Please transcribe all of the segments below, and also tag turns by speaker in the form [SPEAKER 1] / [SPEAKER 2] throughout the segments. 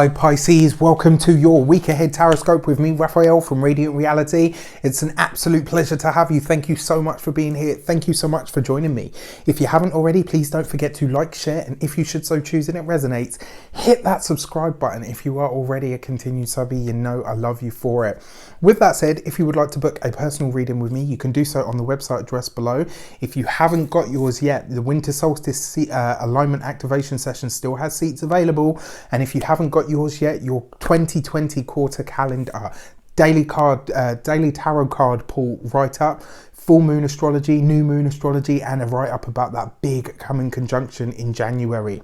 [SPEAKER 1] Hi Pisces, welcome to your week ahead Taroscope with me, Raphael from Reydiant Reality. It's an absolute pleasure to have you. Thank you so much for being here. Thank you so much for joining me. If you haven't already, please don't forget to like, share, and if you should so choose and it resonates, hit that subscribe button. If you are already a continued subby, you know I love you for it. With that said, if you would like to book a personal reading with me, you can do so on the website address below. If you haven't got yours yet, the Winter Solstice alignment activation session still has seats available. And if you haven't got yours yet, your 2020 quarter calendar, daily tarot card pull write-up, full moon astrology, new moon astrology, and a write-up about that big coming conjunction in January.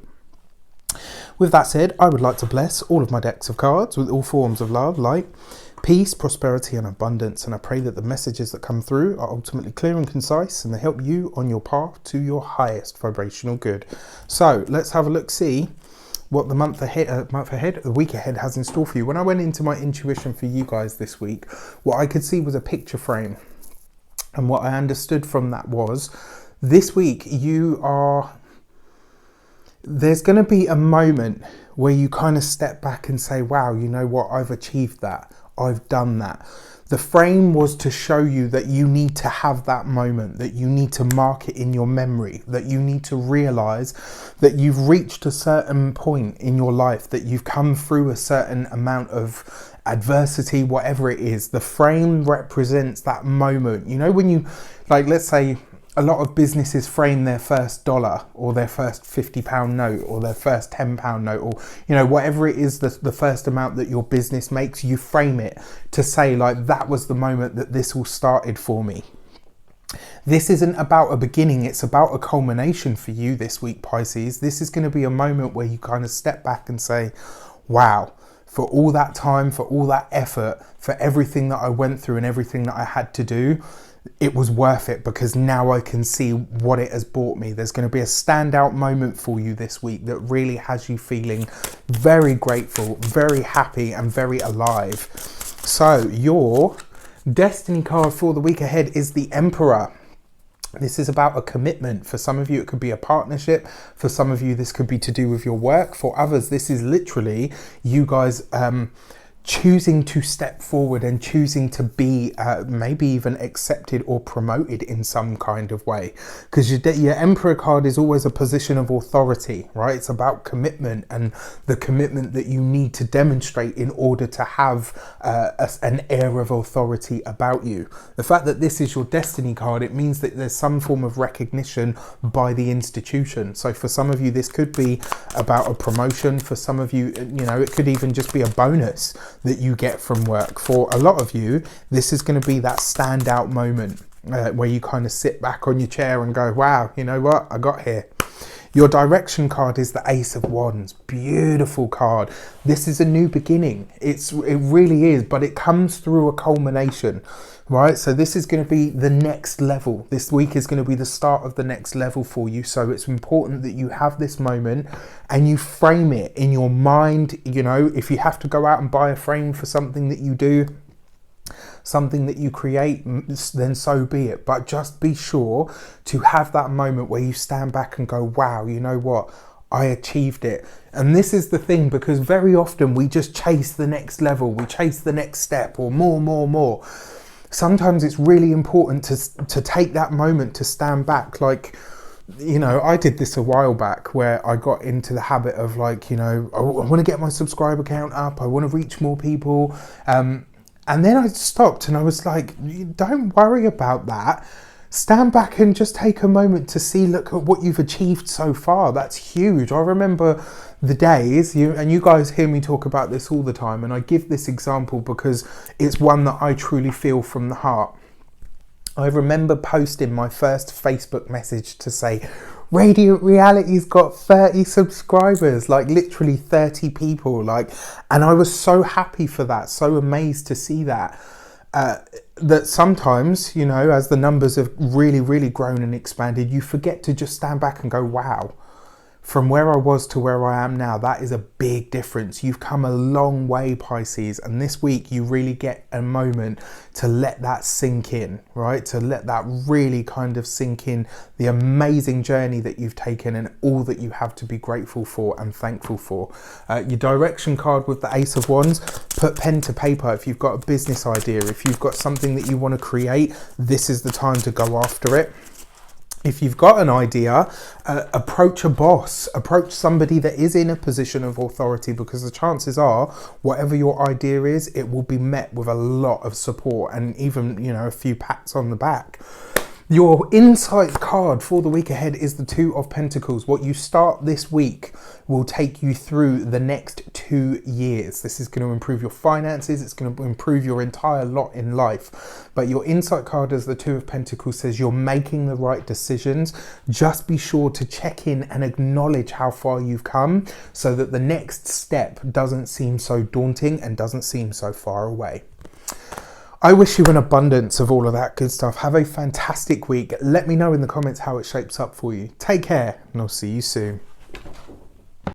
[SPEAKER 1] With that said, I would like to bless all of my decks of cards with all forms of love, light, peace, prosperity, and abundance. And I pray that the messages that come through are ultimately clear and concise, and they help you on your path to your highest vibrational good. So let's have a look, see what the the week ahead has in store for you. When I went into my intuition for you guys this week, what I could see was a picture frame. And what I understood from that was, this week there's going to be a moment where you kind of step back and say, wow, you know what, I've achieved that. I've done that. The frame was to show you that you need to have that moment, that you need to mark it in your memory, that you need to realize that you've reached a certain point in your life, that you've come through a certain amount of adversity, whatever it is. The frame represents that moment. You know, when you, like, let's say a lot of businesses frame their first dollar or their first £50 note or their first £10 note, or, you know, whatever it is, the first amount that your business makes, you frame it to say, like, that was the moment that this all started for me. This isn't about a beginning, it's about a culmination for you this week, Pisces. This is going to be a moment where you kind of step back and say, wow, for all that time, for all that effort, for everything that I went through and everything that I had to do, it was worth it, because now I can see what it has brought me. There's going to be a standout moment for you this week that really has you feeling very grateful, very happy, and very alive. So your destiny card for the week ahead is the Emperor. This is about a commitment. For some of you, it could be a partnership. For some of you, this could be to do with your work. For others, this is literally you guys choosing to step forward and choosing to be maybe even accepted or promoted in some kind of way, because your Emperor card is always a position of authority, right? It's about commitment and the commitment that you need to demonstrate in order to have an air of authority about you. The fact that this is your destiny card, it means that there's some form of recognition by the institution. So for some of you, this could be about a promotion. For some of you, you know, it could even just be a bonus that you get from work. For a lot of you, this is going to be that standout moment where you kind of sit back on your chair and go, wow, you know what, I got here. Your direction card is the Ace of Wands. Beautiful card. This is a new beginning. It really is, but it comes through a culmination, right? So this is going to be the next level. This week is going to be the start of the next level for you. So it's important that you have this moment and you frame it in your mind. You know, if you have to go out and buy a frame for something that you do, something that you create, then so be it. But just be sure to have that moment where you stand back and go, wow, you know what, I achieved it. And this is the thing, because very often we just chase the next level, we chase the next step, or more. Sometimes it's really important to take that moment to stand back. Like, you know, I did this a while back where I got into the habit of, like, you know, I want to get my subscriber count up, I want to reach more people, and then I stopped and I was like, don't worry about that. Stand back and just take a moment to see, look at what you've achieved so far. That's huge. I remember the days, and you guys hear me talk about this all the time, and I give this example because it's one that I truly feel from the heart. I remember posting my first Facebook message to say, Reydiant Reality's got 30 subscribers, like literally 30 people, like, and I was so happy for that, so amazed to see that. That sometimes, you know, as the numbers have really grown and expanded, you forget to just stand back and go, wow, From where I was to where I am now, that is a big difference. You've come a long way, Pisces, and this week you really get a moment to let that sink in, right? To let that really kind of sink in, the amazing journey that you've taken and all that you have to be grateful for and thankful for. Your direction card with the Ace of Wands, put pen to paper. If you've got a business idea, if you've got something that you want to create, this is the time to go after it. If you've got an idea, approach a boss, approach somebody that is in a position of authority, because the chances are, whatever your idea is, it will be met with a lot of support and even, you know, a few pats on the back. Your insight card for the week ahead is the Two of Pentacles. What you start this week will take you through the next 2 years. This is going to improve your finances. It's going to improve your entire lot in life. But your insight card as the Two of Pentacles says you're making the right decisions. Just be sure to check in and acknowledge how far you've come so that the next step doesn't seem so daunting and doesn't seem so far away. I wish you an abundance of all of that good stuff. Have a fantastic week. Let me know in the comments how it shapes up for you. Take care, and I'll see you soon.